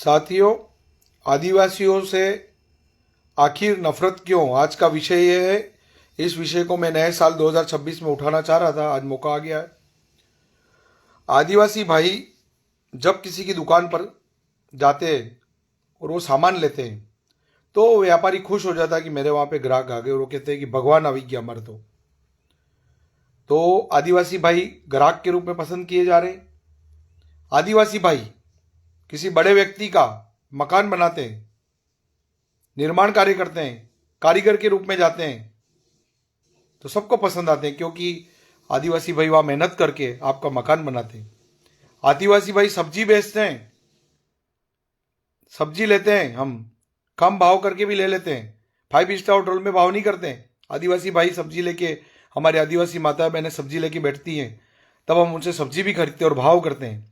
साथियों, आदिवासियों से आखिर नफरत क्यों, आज का विषय ये है। इस विषय को मैं नए साल 2026 में उठाना चाह रहा था, आज मौका आ गया है। आदिवासी भाई जब किसी की दुकान पर जाते हैं और वो सामान लेते हैं तो व्यापारी खुश हो जाता है कि मेरे वहाँ पे ग्राहक आ गए, और वो कहते हैं कि भगवान आ गया हमारे तो आदिवासी भाई ग्राहक के रूप में पसंद किए जा रहे हैं। आदिवासी भाई किसी बड़े व्यक्ति का मकान बनाते हैं, निर्माण कार्य करते हैं, कारीगर के रूप में जाते हैं तो सबको पसंद आते हैं, क्योंकि आदिवासी भाई वहां मेहनत करके आपका मकान बनाते हैं। आदिवासी भाई सब्जी बेचते हैं, सब्जी लेते हैं, हम कम भाव करके भी ले लेते हैं, 5 स्टार होटल में भाव नहीं करते हैं। आदिवासी भाई सब्जी लेके, हमारे आदिवासी माता बहनें सब्जी लेके बैठती हैं, तब हम उनसे सब्जी भी खरीदते हैं और भाव करते हैं।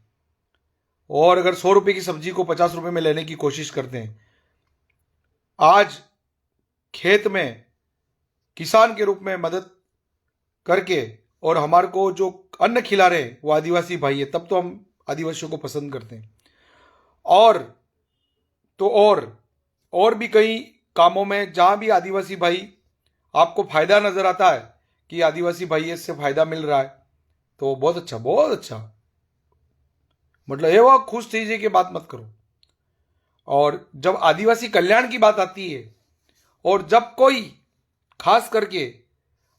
और अगर 100 रुपए की सब्जी को 50 रुपए में लेने की कोशिश करते हैं। आज खेत में किसान के रूप में मदद करके और हमारे को जो अन्न खिला रहे हैं वो आदिवासी भाई है, तब तो हम आदिवासियों को पसंद करते हैं। और तो और भी कई कामों में जहां भी आदिवासी भाई आपको फायदा नजर आता है कि आदिवासी भाई इससे फायदा मिल रहा है, तो बहुत अच्छा, बहुत अच्छा, मतलब ये वो खुश चीज की बात मत करो। और जब आदिवासी कल्याण की बात आती है और जब कोई खास करके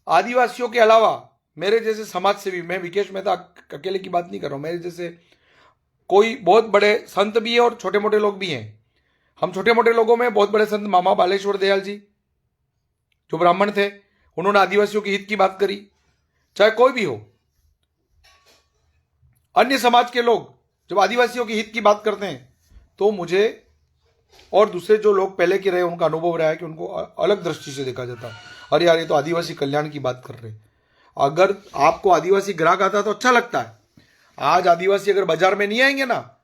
आदिवासियों के अलावा मेरे जैसे समाज सेवी, मैं विकेश मेहता अकेले की बात नहीं कर रहा हूं, मेरे जैसे कोई बहुत बड़े संत भी है और छोटे मोटे लोग भी हैं। हम छोटे मोटे लोगों में बहुत बड़े संत मामा बालेश्वर दयाल जी जो ब्राह्मण थे, उन्होंने आदिवासियों के हित की बात करी। चाहे कोई भी हो, अन्य समाज के लोग जब आदिवासियों के हित की बात करते हैं तो मुझे और दूसरे जो लोग पहले के रहे उनका अनुभव रहा है कि उनको अलग दृष्टि से देखा जाता है। अरे यार, ये तो आदिवासी कल्याण की बात कर रहे हैं। अगर आपको आदिवासी ग्राहक आता है तो अच्छा लगता है। आज आदिवासी अगर बाजार में नहीं आएंगे ना,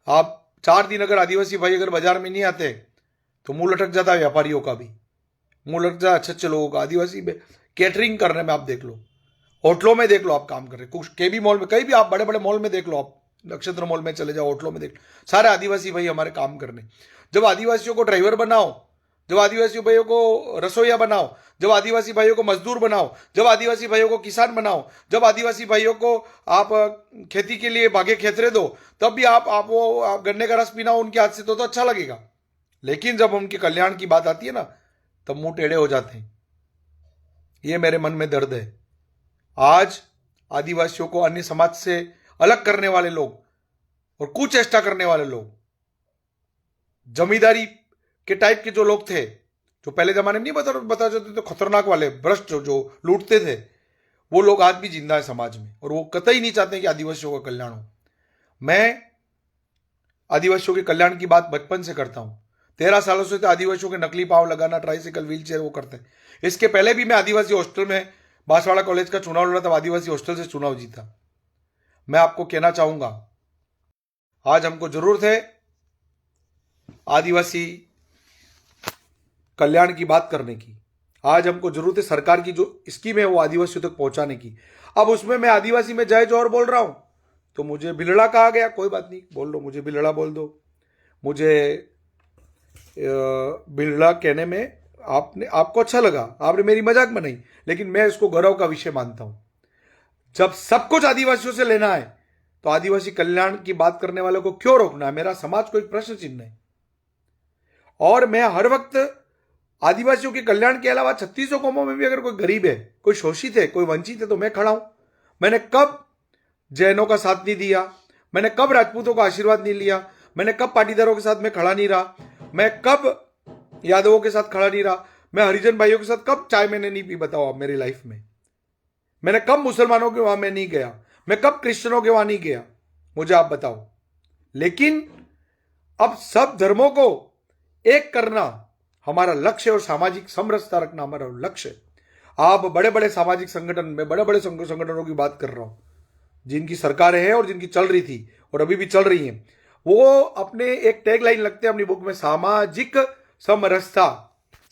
आप 4 दिन अगर आदिवासी भाई अगर बाजार में नहीं आते तो मुंह लटक जाता है व्यापारियों का भी, मुंह लटक जाता है अच्छे अच्छे लोगों का। आदिवासी कैटरिंग करने में आप देख लो, होटलों में देख लो, आप काम कर रहे कुछ केबी मॉल में, कहीं भी आप बड़े बड़े मॉल में देख लो, आप नक्षत्र मॉल में चले जाओ, होटलों में देख लो, सारे आदिवासी भाई हमारे काम करने। जब आदिवासियों को ड्राइवर बनाओ, जब आदिवासी भाइयों को रसोईया बनाओ, जब आदिवासी भाइयों को मजदूर बनाओ, जब आदिवासी भाइयों को किसान बनाओ, जब आदिवासी भाइयों को आप खेती के लिए बागे खेतरे दो, तब भी आप वो गन्ने का रस पीना उनके हाथ से तो अच्छा लगेगा। लेकिन जब उनके कल्याण की बात आती है ना, तब मुंह टेढ़े हो जाते हैं। ये मेरे मन में दर्द है। आज आदिवासियों को अन्य समाज से अलग करने वाले लोग और कुचेष्टा करने वाले लोग, जमींदारी के टाइप के जो लोग थे, जो पहले जमाने में नहीं बता जाते थे, खतरनाक वाले भ्रष्ट जो लूटते थे, वो लोग आज भी जिंदा है समाज में, और वो कतई नहीं चाहते कि आदिवासियों का कल्याण हो। मैं आदिवासियों के कल्याण की बात बचपन से करता हूं। 13 सालों से तो आदिवासियों के नकली पांव लगाना, ट्राइसिकल, व्हील चेयर वो करते हैं। इसके पहले भी मैं आदिवासी हॉस्टल में, बांसवाड़ा कॉलेज का चुनाव लड़ा, तब आदिवासी हॉस्टल से चुनाव जीता। मैं आपको कहना चाहूंगा, आज हमको जरूरत है आदिवासी कल्याण की बात करने की। आज हमको जरूरत है सरकार की जो स्कीम है वो आदिवासियों तक पहुंचाने की। अब उसमें मैं आदिवासी में जय जोहर बोल रहा हूं तो मुझे बिलड़ा कहा गया, कोई बात नहीं, बोल लो, मुझे बिलड़ा बोल दो। मुझे बिलड़ा कहने में आपको अच्छा लगा, आपने मेरी मजाक बनाई, लेकिन मैं इसको गौरव का विषय मानता हूं। जब सब कुछ आदिवासियों से लेना है तो आदिवासी कल्याण की बात करने वालों को क्यों रोकना है? मेरा समाज को एक प्रश्न चिन्ह है। और मैं हर वक्त आदिवासियों के कल्याण के अलावा 3600 कौमों में भी अगर कोई गरीब है, कोई शोषित है, कोई वंचित है, तो मैं खड़ा हूं। मैंने कब जैनों का साथ नहीं दिया, मैंने कब राजपूतों का आशीर्वाद नहीं लिया, मैंने कब पाटीदारों के साथ में खड़ा नहीं रहा, मैं कब यादवों के साथ खड़ा नहीं रहा, मैं हरिजन भाइयों के साथ कब चाय मैंने नहीं पी, बताओ आप मेरी लाइफ में। मैंने कब मुसलमानों के वहां में नहीं गया, मैं कब क्रिश्चियनों के वहां नहीं गया, मुझे आप बताओ। लेकिन अब सब धर्मों को एक करना हमारा लक्ष्य और सामाजिक समरसता रखना हमारा लक्ष्य है। आप बड़े बड़े सामाजिक संगठन में, बड़े बड़े संगठनों की बात कर रहा हूं जिनकी सरकारें हैं और जिनकी चल रही थी और अभी भी चल रही हैं, वो अपने एक टैग लाइन लगते हैं अपनी बुक में, सामाजिक समरसता।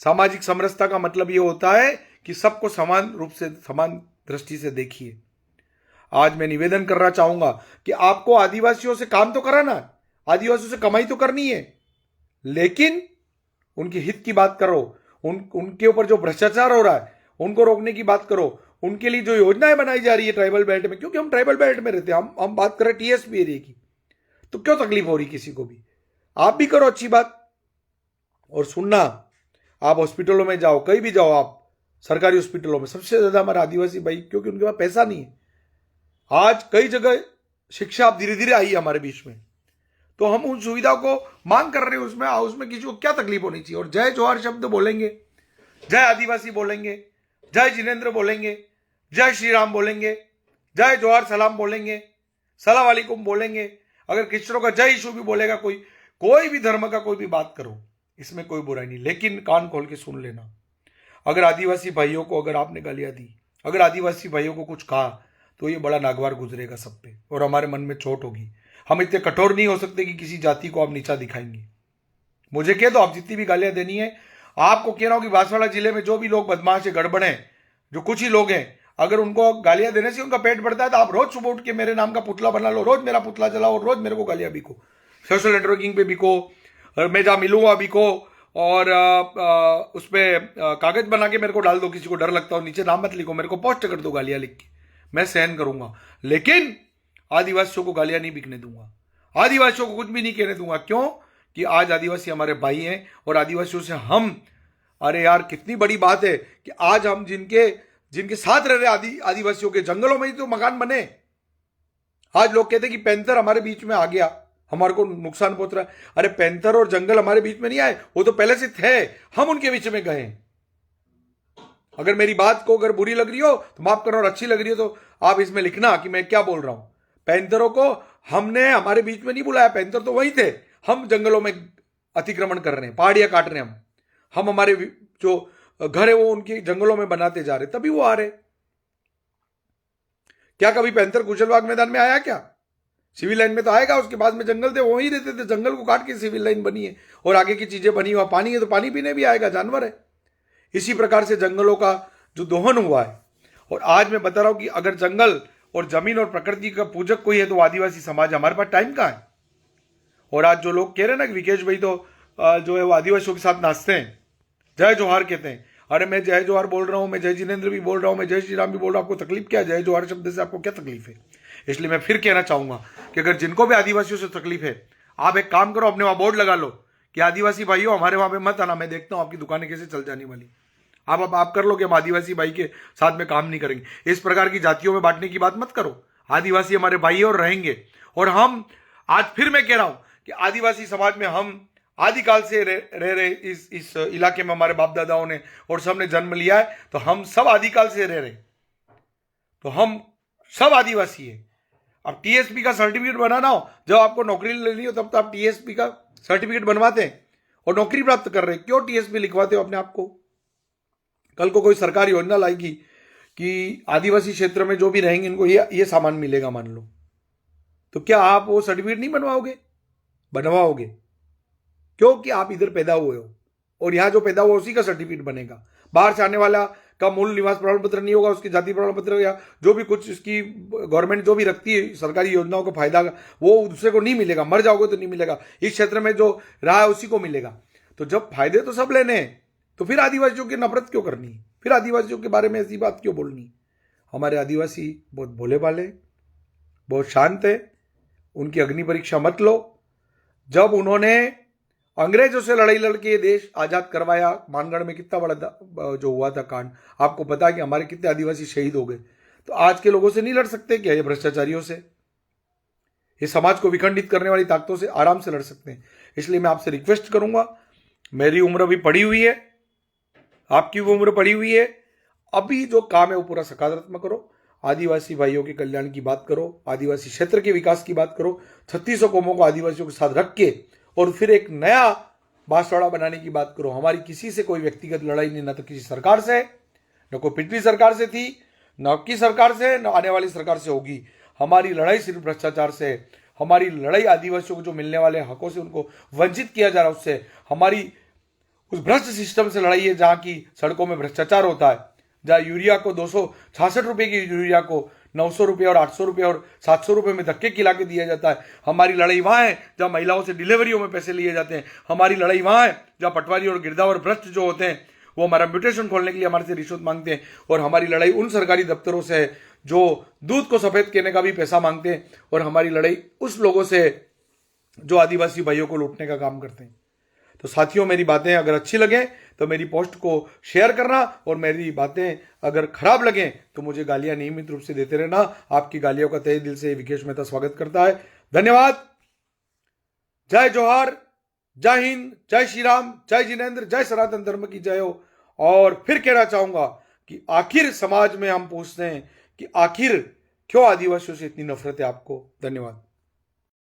सामाजिक समरसता का मतलब ये होता है कि सबको समान रूप से, समान दृष्टि से देखिए। आज मैं निवेदन करना चाहूंगा कि आपको आदिवासियों से काम तो कराना है, आदिवासियों से कमाई तो करनी है, लेकिन उनके हित की बात करो, उनके ऊपर जो भ्रष्टाचार हो रहा है उनको रोकने की बात करो, उनके लिए जो योजनाएं बनाई जा रही है ट्राइबल बेल्ट में, क्योंकि हम ट्राइबल बेल्ट में रहते हैं, हम बात करें टीएसपी एरिया की, तो क्यों तकलीफ हो रही किसी को भी? आप भी करो अच्छी बात। और सुनना, आप हॉस्पिटलों में जाओ, कहीं भी जाओ आप, सरकारी हॉस्पिटलों में सबसे ज्यादा हमारे आदिवासी भाई, क्योंकि उनके पास पैसा नहीं है। आज कई जगह शिक्षा अब धीरे धीरे आई है हमारे बीच में, तो हम उन सुविधाओं को मांग कर रहे हैं, उसमें किसी को क्या तकलीफ होनी चाहिए? और जय जोहार शब्द बोलेंगे, जय आदिवासी बोलेंगे, जय जिनेंद्र बोलेंगे, जय श्री राम बोलेंगे, जय जोहार सलाम बोलेंगे, सलाम वालेकुम बोलेंगे। अगर क्रिश्चियनों का जय यीशु भी बोलेगा कोई भी धर्म का कोई भी बात करो, इसमें कोई बुराई नहीं, लेकिन कान खोल के सुन लेना। अगर आदिवासी भाइयों को अगर आपने गालियां दी, अगर आदिवासी भाइयों को कुछ कहा, तो ये बड़ा नागवार गुजरेगा सब पे, और हमारे मन में चोट होगी। हम इतने कठोर नहीं हो सकते कि किसी जाति को आप नीचा दिखाएंगे। मुझे कह दो, आप जितनी भी गालियां देनी है, आपको कह रहा हूं कि बांसवाड़ा जिले में जो भी लोग बदमाश है, गड़बड़ है, जो कुछ ही लोग हैं, अगर उनको गालियां देने से उनका पेट बढ़ता है, तो आप रोज सुबह उठ के मेरे नाम का पुतला बना लो, रोज मेरा पुतला चलाओ और रोज मेरे को गालियां बिको, सोशल नेटवर्किंग पे बिको, और मैं जहां मिलूंगा बिको, और उस पर कागज बना के मेरे को डाल दो, किसी को डर लगता हो नीचे नाम मत लिखो, मेरे को पोस्ट कर दो गालियां लिख के, मैं सहन करूंगा, लेकिन आदिवासियों को गालियां नहीं बिकने दूंगा, आदिवासियों को कुछ भी नहीं कहने दूंगा। क्यों? कि आज आदिवासी हमारे भाई हैं, और आदिवासियों से हम, अरे यार कितनी बड़ी बात है कि आज हम जिनके साथ रह रहे आदिवासियों के जंगलों में ही तो मकान बने। आज लोग कहते हैं कि पैंथर हमारे बीच में आ गया, हमारे को नुकसान पहुंच रहा है। अरे पैंथर और जंगल हमारे बीच में नहीं आए, वो तो पहले से थे, हम उनके बीच में गए। अगर मेरी बात को अगर बुरी लग रही हो तो माफ करना, और अच्छी लग रही हो तो आप इसमें लिखना कि मैं क्या बोल रहा हूं। पैंथरों को हमने हमारे बीच में नहीं बुलाया, पैंथर तो वही थे, हम जंगलों में अतिक्रमण कर रहे हैं, पहाड़ियां काट रहे हैं, हम हमारे जो घर है वो उनके जंगलों में बनाते जा रहे, तभी वो आ रहे। क्या कभी पैंथर कुशलबाग मैदान में आया? क्या सिविल लाइन में तो आएगा, उसके बाद में जंगल थे, वहीं रहते थे, जंगल को काट के सिविल लाइन बनी है, और आगे की चीजें बनी, वहां पानी है तो पानी पीने भी आएगा, जानवर है। इसी प्रकार से जंगलों का जो दोहन हुआ है, और आज मैं बता रहा हूं कि अगर जंगल और जमीन और प्रकृति का पूजक कोई है तो आदिवासी समाज। हमारे पास टाइम कहां है? और आज जो लोग कह रहे हैं ना कि विकेश भाई तो जो है वो आदिवासियों के साथ नाचते हैं, जय जोहार कहते हैं, अरे मैं जय जोहार बोल रहा हूं, मैं जय जिनेंद्र भी बोल रहा हूं, मैं जय श्री राम भी बोल रहा हूं, आपको तकलीफ क्या है? जय जोहार शब्द से आपको क्या तकलीफ है? इसलिए मैं फिर कहना चाहूंगा कि अगर जिनको भी आदिवासियों से तकलीफ है, आप एक काम करो, अपने वहां बोर्ड लगा लो कि आदिवासी भाइयों हमारे वहां पे मत आना, मैं देखता हूं आपकी दुकानें कैसे चल जाने वाली। आप कर लो कि हम आदिवासी भाई के साथ में काम नहीं करेंगे। इस प्रकार की जातियों में बांटने की बात मत करो, आदिवासी हमारे भाई और रहेंगे। और हम आज फिर मैं कह रहा हूं कि आदिवासी समाज में हम आदिकाल से रह रहे इस इलाके में, हमारे बाप दादाओं ने और सबने जन्म लिया है, तो हम सब आदिकाल से रह रहे, तो हम सब आदिवासी है। अब टीएसपी का सर्टिफिकेट बनाना हो, जब आपको नौकरी लेनी हो तब तो आप टीएसपी का सर्टिफिकेट बनवाते हैं और नौकरी प्राप्त कर रहे हैं, क्यों टीएसपी लिखवाते हो अपने आप को? कल को कोई सरकार योजना लाएगी कि आदिवासी क्षेत्र में जो भी रहेंगे इनको ये सामान मिलेगा, मान लो, तो क्या आप वो सर्टिफिकेट नहीं बनवाओगे? बनवाओगे, क्योंकि आप इधर पैदा हुए हो, और यहां जो पैदा हुआ उसी का सर्टिफिकेट बनेगा। बाहर से आने वाला का मूल निवास प्रमाण पत्र नहीं होगा, उसकी जाति प्रमाण पत्र या जो भी कुछ इसकी गवर्नमेंट जो भी रखती है सरकारी योजनाओं का फायदा, वो दूसरे को नहीं मिलेगा, मर जाओगे तो नहीं मिलेगा, इस क्षेत्र में जो रहा है उसी को मिलेगा। तो जब फायदे तो सब लेने हैं, तो फिर आदिवासियों की नफरत क्यों करनी है? फिर आदिवासियों के बारे में ऐसी बात क्यों बोलनी? हमारे आदिवासी बहुत भोले भाले, बहुत शांत है, उनकी अग्नि परीक्षा मत लो। जब उन्होंने अंग्रेजों से लड़ाई लड़के ये देश आजाद करवाया, मानगढ़ में कितना बड़ा जो हुआ था कांड, आपको पता है कि हमारे कितने आदिवासी शहीद हो गए। तो आज के लोगों से नहीं लड़ सकते क्या? ये भ्रष्टाचारियों से, ये समाज को विखंडित करने वाली ताकतों से आराम से लड़ सकते हैं। इसलिए मैं आपसे रिक्वेस्ट करूंगा, मेरी उम्र भी पड़ी हुई है, आपकी भी उम्र पड़ी हुई है, अभी जो काम है वो पूरा सकारात्मक करो, आदिवासी भाइयों के कल्याण की बात करो, आदिवासी क्षेत्र के विकास की बात करो, 3600 कौमों को आदिवासियों के साथ रख के और फिर एक नया बांसवाड़ा बनाने की बात करो। हमारी किसी से कोई व्यक्तिगत लड़ाई नहीं, ना तो किसी सरकार से, न कोई पिछली सरकार से थी, न आपकी सरकार से, न आने वाली सरकार से होगी। हमारी लड़ाई सिर्फ भ्रष्टाचार से है, हमारी लड़ाई आदिवासियों को जो मिलने वाले हकों से उनको वंचित किया जा रहा है उससे, हमारी उस भ्रष्ट सिस्टम से लड़ाई है जहां की सड़कों में भ्रष्टाचार होता है, जहां यूरिया को 266 रुपए की यूरिया को ₹900 और ₹800 और ₹700 में धक्के खिला के दिया जाता है। हमारी लड़ाई वहाँ है जहाँ महिलाओं से डिलीवरियों में पैसे लिए जाते हैं। हमारी लड़ाई वहाँ है जहाँ पटवारी और गिरदावर भ्रष्ट जो होते हैं वो हमारा म्यूटेशन खोलने के लिए हमारे से रिश्वत मांगते हैं। और हमारी लड़ाई उन सरकारी दफ्तरों से है जो दूध को सफेद करने का भी पैसा मांगते हैं। और हमारी लड़ाई उस लोगों से जो आदिवासी भाइयों को लूटने का काम करते हैं। तो साथियों, मेरी बातें अगर अच्छी लगे तो मेरी पोस्ट को शेयर करना, और मेरी बातें अगर खराब लगे तो मुझे गालियां नियमित रूप से देते रहना। आपकी गालियों का तहे दिल से विकेश मेहता स्वागत करता है। धन्यवाद। जय जोहार, जय हिंद, जय श्री राम, जय जिनेंद्र, जय सनातन धर्म की जय हो। और फिर कहना चाहूंगा कि आखिर समाज में हम पूछते हैं कि आखिर क्यों आदिवासियों से इतनी नफरत है आपको। धन्यवाद।